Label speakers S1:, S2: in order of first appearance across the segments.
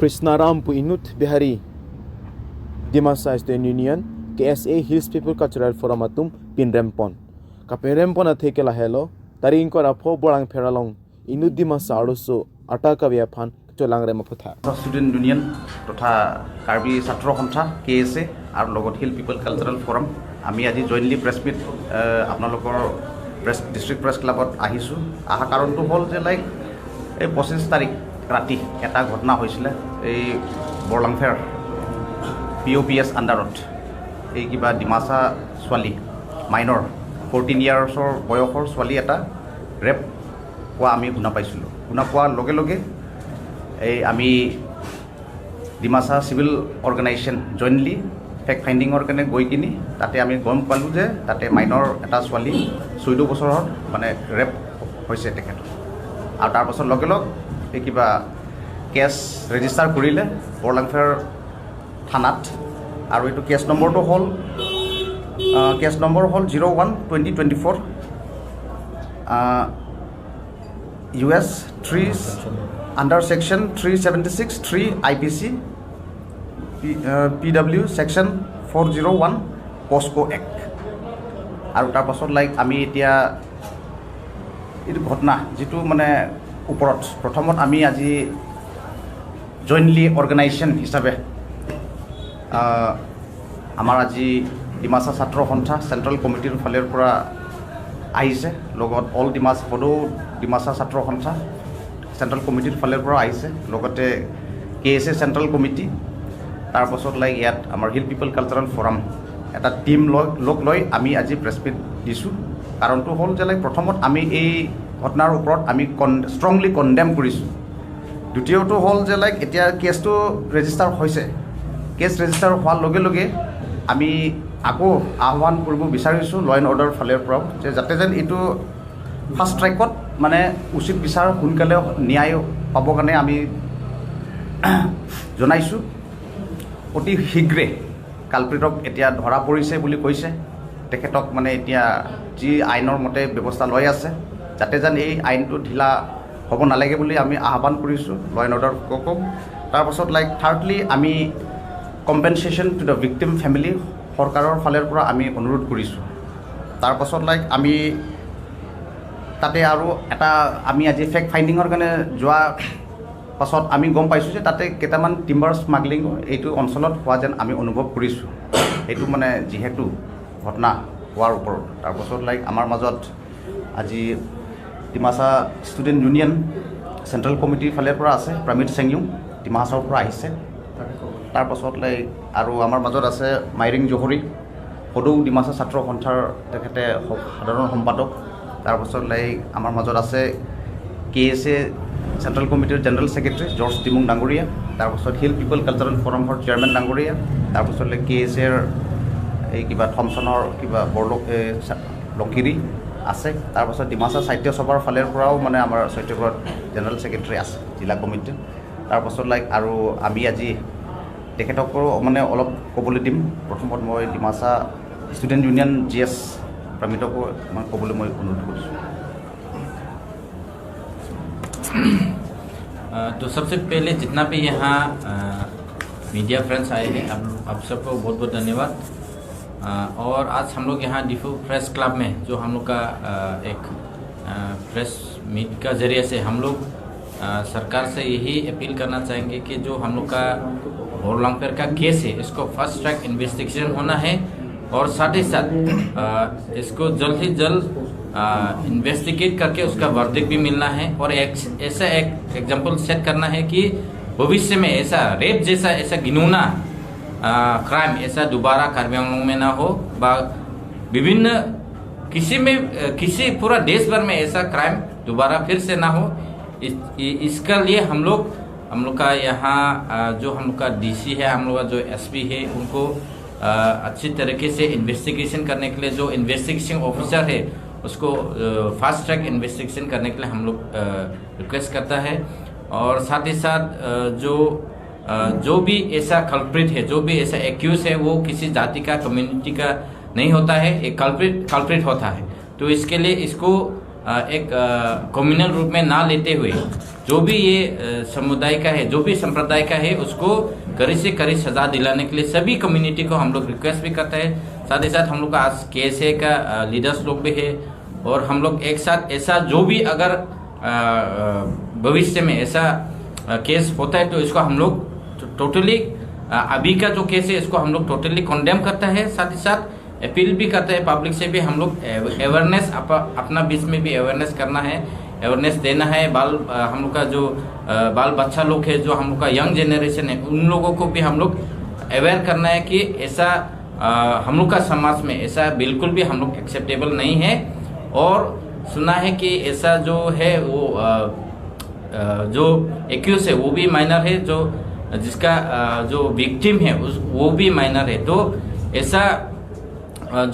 S1: Krishnarampu Inut Bihari Dimasa Student Union KSA Hills People Cultural Forum atum Pinrempon Kaperempon athekela hello taring ko rapho borang pheralong Inut Dimasa aruso ataka biaphan cholangrem mapotha
S2: Student Union totha Karbi Satro Santha KSA ar logot Hill People Cultural Forum ami aji jointly press meet apnalokor press district press clubot ahisu aha karon to hol je like এই 25 তাৰিখ ৰাতি এটা ঘটনা হৈছিল এই বৰলাংফেৰ POPS আন্ডাৰত এই কিবা ডিমাসা ছোৱালী মাইনৰ 14 ইয়াৰ্ছৰ বয়সৰ ছোৱালী এটা ৰেপ হোৱা আমি শুনা পাইছিলোঁ শুনা পোৱাৰ লগে লগে এই আমি ডিমাসা সিভিল অৰ্গেনাইজেশ্যন জইণ্টলি ফেক্ট ফাইণ্ডিঙৰ কাৰণে গৈ কিনি তাতে আমি গম পালোঁ যে তাতে মাইনৰ এটা ছোৱালী 14 বছৰৰ মানে ৰেপ হৈছে তেখেতৰ আৰু তাৰ পাছত লগে লগ এই কিবা কেছ ৰেজিষ্টাৰ কৰিলে বৰলাংফেৰ থানাত আৰু এইটো কেছ নম্বৰটো হ'ল কেছ নম্বৰ হ'ল 01/2024 US 3 under section 376 3 IPC PW section 401 POSCO Act আৰু তাৰ পাছত লাইক আমি এতিয়া এই ঘটনা যেটো মানে ওপৰত প্ৰথমত আমি আজি জইণ্টলি অৰ্গেনাইজেশ্যন হিচাপে আমাৰ আজি ডিমাসা ছাত্ৰ সন্থা চেণ্ট্ৰেল কমিটিৰ ফালৰ পৰা আহিছে লগত অল ডিমাসা ছাত্ৰ সন্থা চেণ্ট্ৰেল কমিটিৰ ফালৰ পৰা আহিছে লগতে KSA চেণ্ট্ৰেল কমিটি তাৰ পাছত লাইক ইয়াত আমাৰ হিল পিপল কালচাৰেল ফৰাম এটা টিম লগ লৈ আমি আজি প্ৰেছ মিট দিছোঁ কাৰণটো হ'ল যে লাইক প্ৰথমত আমি এই ঘটনাৰ ওপৰত আমি ষ্ট্ৰংলি কণ্ডেম কৰিছোঁ দ্বিতীয়টো হ'ল যে লাইক এতিয়া কেছটো ৰেজিষ্টাৰ হৈছে কেছ ৰেজিষ্টাৰ হোৱাৰ লগে লগে আমি আকৌ আহ্বান কৰিব বিচাৰিছোঁ ল এণ্ড অৰ্ডাৰ ফালৰ পৰা যে যাতে যেন এইটো ফাষ্ট ট্ৰেকত মানে উচিত বিচাৰ সোনকালে ন্যায় পাবৰ কাৰণে আমি জনাইছোঁ অতি শীঘ্ৰে কালপ্ৰিটক এতিয়া ধৰা পৰিছে বুলি কৈছে তেখেতক মানে এতিয়া যি আইনৰ মতে ব্যৱস্থা লৈ আছে যাতে যেন এই আইনটো ঢিলা হ'ব নালাগে বুলি আমি আহ্বান কৰিছোঁ ল এণ্ড অৰ্ডাৰ কওক তাৰপাছত লাইক থাৰ্ডলি আমি compensation to the victim family চৰকাৰৰ ফালৰ পৰা আমি অনুৰোধ কৰিছোঁ তাৰপাছত লাইক আমি তাতে আৰু এটা আমি আজি ফেক্ট ফাইণ্ডিঙৰ কাৰণে যোৱা পাছত আমি গম পাইছোঁ যে তাতে কেইটামান টিম্বাৰ স্মাগলিং এইটো অঞ্চলত হোৱা যেন আমি অনুভৱ কৰিছোঁ এইটো মানে যিহেতু ঘটনা হোৱাৰ ওপৰত তাৰপাছত লাইক আমাৰ মাজত আজি ডিমাসা ষ্টুডেণ্ট ইউনিয়ন চেণ্ট্ৰেল কমিটিৰ ফালৰ পৰা আছে প্ৰমিত চেংয়ুং ডিমাসাৰ পৰা আহিছে তাৰপাছত লাইক আৰু আমাৰ মাজত আছে মাইৰিং জহৰী সদৌ ডিমাসা ছাত্ৰ সন্থাৰ তেখেতে সাধাৰণ সম্পাদক তাৰপাছত লাইক আমাৰ মাজত আছে KSA চেণ্ট্ৰেল কমিটিৰ জেনেৰেল ছেক্ৰেটাৰী জৰ্জ টিমুং ডাঙৰীয়া তাৰপাছত হিল পিপল কালচাৰেল ফৰামৰ চেয়াৰমেন ডাঙৰীয়া তাৰপাছত লাইক KSAৰ এই কিবা থমছনৰ কিবা লংকিৰি আছে তাৰপাছত ডিমাসা সাহিত্য সভাৰ ফালৰ পৰাও মানে আমাৰ সাহিত্যগত জেনেৰেল ছেক্ৰেটাৰী আছে জিলা কমিটি তাৰপাছত লাইক আৰু আমি আজি তেখেতকো মানে অলপ ক'বলৈ দিম প্ৰথমত মই ডিমাসা ষ্টুডেণ্ট ইউনিয়ন GS প্ৰমিতকো মানে ক'বলৈ মই অনুৰোধ কৰিছোঁ
S3: तो सबसे पहले जितना भी यहाँ मीडिया फ्रेंड्स आए हैं आप सबको बहुत बहुत धन्यवाद और आज हम लोग यहाँ डिफू प्रेस क्लब में जो हम लोग का एक प्रेस मीट का ज़रिए से हम लोग सरकार से यही अपील करना चाहेंगे कि जो हम लोग का बरलांगफेर का केस है इसको फर्स्ट ट्रैक इन्वेस्टिगेशन होना है और साथ ही साथ इसको जल्द ही जल्द इन्वेस्टिगेट करके उसका वर्डिक्ट भी मिलना है और ऐसा एक एग्जाम्पल सेट करना है कि भविष्य में ऐसा रेप जैसा ऐसा घिनौना क्राइम ऐसा दोबारा कार्बी आंगलों में ना हो विभिन्न किसी पूरा देश भर में ऐसा क्राइम दोबारा फिर से ना हो इसका लिए हम लोग का यहाँ जो हम लोग का DC है हम लोग का जो SP है उनको अच्छी तरीके से इन्वेस्टिगेशन करने के लिए जो इन्वेस्टिगेशन ऑफिसर है उसको फास्ट ट्रैक इन्वेस्टिगेशन करने के लिए हम लोग रिक्वेस्ट करता है और साथ ही साथ जो भी ऐसा कल्प्रिट है जो भी ऐसा एक्यूज है वो किसी जाति का कम्युनिटी का नहीं होता है एक कल्प्रिट होता है तो इसके लिए इसको एक कम्युनल रूप में ना लेते हुए जो भी ये समुदाय का है, जो भी संप्रदाय का है, उसको कड़ी से कड़ी सजा दिलाने के लिए सभी कम्युनिटी को हम लोग रिक्वेस्ट भी करते हैं। साथ ही साथ हम लोग का आज KSA का लीडर्स लोग भी है और हम लोग एक साथ ऐसा जो भी अगर भविष्य में ऐसा केस होता है तो इसको हम लोग टोटली अभी का जो केस है इसको हम लोग टोटली कंडेम करता है। साथ ही साथ अपील भी करते हैं पब्लिक से भी, हम लोग अवेयरनेस अपना बीच में भी अवेयरनेस करना है, अवेयरनेस देना है। हम लोग का जो बाल बच्चा लोग है, जो हम लोग का यंग जनरेशन है, उन लोगों को भी हम लोग अवेयर करना है कि ऐसा हम लोग का समाज में ऐसा बिल्कुल भी हम लोग एक्सेप्टेबल नहीं है। और सुना है कि ऐसा जो है वो जो एक्यूज है वो भी माइनर है, जो जिसका जो विक्टिम है वो भी माइनर है। तो ऐसा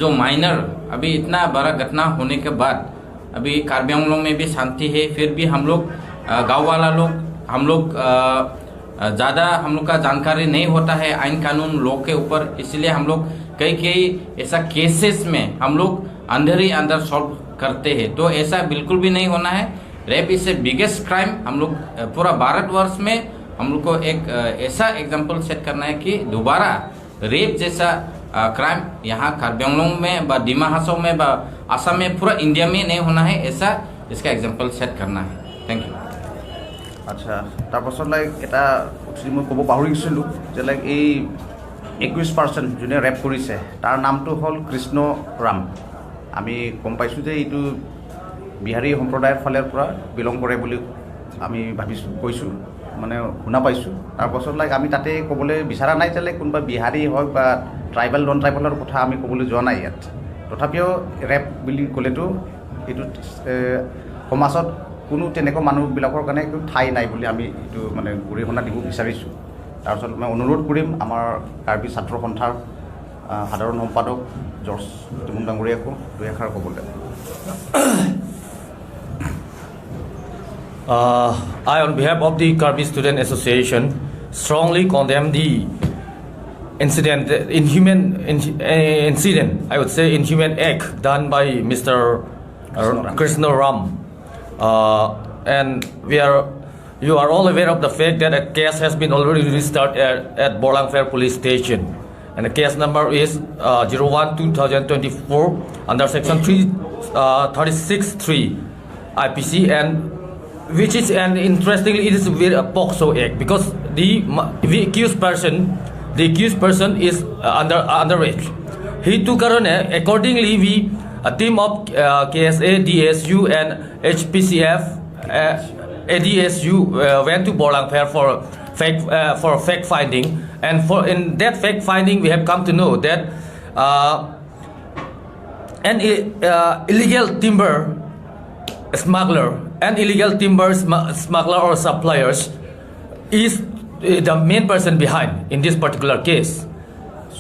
S3: जो माइनर अभी इतना बड़ा घटना होने के बाद अभी कार्बी आंगलों में भी शांति है, फिर भी हम लोग गाँव वाला लोग हम लोग ज़्यादा हम लोग का जानकारी नहीं होता है आइन कानून लोग के ऊपर, इसलिए हम लोग कई ऐसा केसेस में हम लोग अंदर ही अंदर सॉल्व करते हैं। तो ऐसा बिल्कुल भी नहीं होना है। Rape is a biggest crime. हम लोग पूरा भारतवर्ष में हम लोग को एक ऐसा एग्जाम्पल सेट करना है कि दोबारा रेप जैसा क्राइम यहाँ कार्बी आंगलों में व डिमा हासाओ में व आसाम में पूरा इंडिया में नहीं होना है, ऐसा इसका एग्जाम्पल सेट करना है। Thank you.
S2: আচ্ছা, তাৰপাছত এটা মই ক'ব পাহৰিছিলোঁ যে এই 21% যোনে ৰেপ কৰিছে তাৰ নামটো হ'ল কৃষ্ণ ৰাম। আমি গম পাইছোঁ যে এইটো বিহাৰী সম্প্ৰদায়ৰ ফালৰ পৰা বিলং কৰে বুলি আমি কৈছোঁ, মানে শুনা পাইছোঁ। তাৰপাছত আমি তাতে ক'বলৈ বিচৰা নাই যে কোনোবা বিহাৰী হওক বা ট্ৰাইবেল নন ট্ৰাইবেলৰ কথা আমি ক'বলৈ যোৱা নাই ইয়াত। তথাপিও ৰেপ বুলি ক'লেতো এইটো সমাজত কোনো তেনেকুৱা মানুহবিলাকৰ কাৰণে একো ঠাই নাই বুলি আমি এইটো মানে গৰিহণা দিব বিচাৰিছোঁ। তাৰপিছত মই অনুৰোধ কৰিম আমাৰ কাৰ্বি ছাত্ৰ সন্থাৰ সাধাৰণ সম্পাদক জৰ্জ টিমুন ডাঙৰীয়াকো দুই এষাৰ ক'বলৈ।
S4: I, on behalf of the Karbi Student Association, strongly condemn the incident, I would say inhuman act done by Mr. Krishna Ram. And you are all aware of the fact that a case has been already registered at Borlang Fair Police Station, and the case number is 01/2024 under section 36(3) IPC, and which is, and interestingly, it is a POCSO act because the accused person is underage. He took accordingly a team of KSA, DSU and HPCF, ADSU went to Borlang Fair for fact finding, and in that fact finding we have come to know that an illegal timber smuggler and illegal timber smuggler or suppliers is the main person behind in this particular case,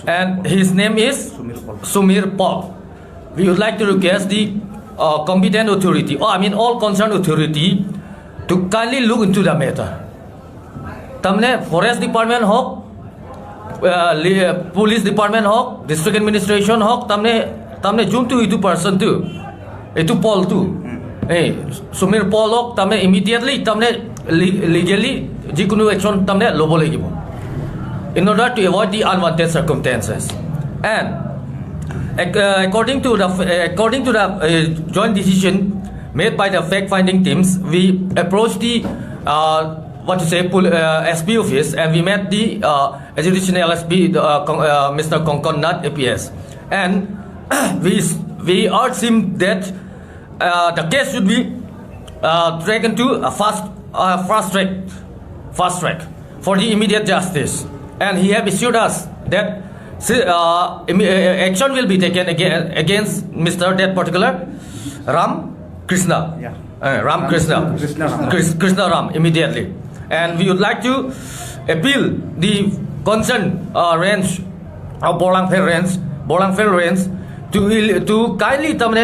S4: and his name is Sumir Paul. We would like to request the competent authority, all concerned authority, to kindly look into the matter. Tamne forest department hok, police department hok, district administration hok, tamne jum tu itu person tu, itu Paul tu. Sumir Paul hok, tamne immediately tamne legally jikunu action tamne lobo lagibo in order to avoid the unwanted circumstances. And according to the joint decision made by the fact-finding teams, we approached the SP office, and we met the adjudicational LSP, Mr. Konkon Nat APS, and we urged him that the case should be taken to a fast track for the immediate justice, and he have assured us that action will be taken against Mr. that particular Ram Krishna. Ram Krishna. Krishna Ram immediately. And we would like to appeal the concerned range of Borlang Fair range to kindly to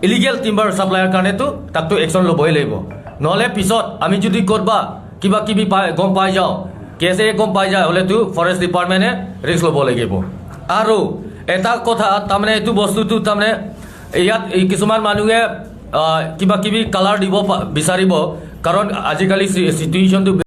S4: illegal timber supplier karne to takto action loboi lebo. Nole pisot ami jodi korba kiba kibi gom pai jao, কেছে গম পাই যায় হলেতো forest ডিপাৰ্টমেণ্টে risk ল'ব লাগিব। আৰু এটা কথা তাৰমানে এইটো বস্তুটো তাৰমানে ইয়াত কিছুমান মানুহে কিবা কিবি কালাৰ দিব বিচাৰিব কাৰণ আজিকালি চিটুৱেশ্যনটো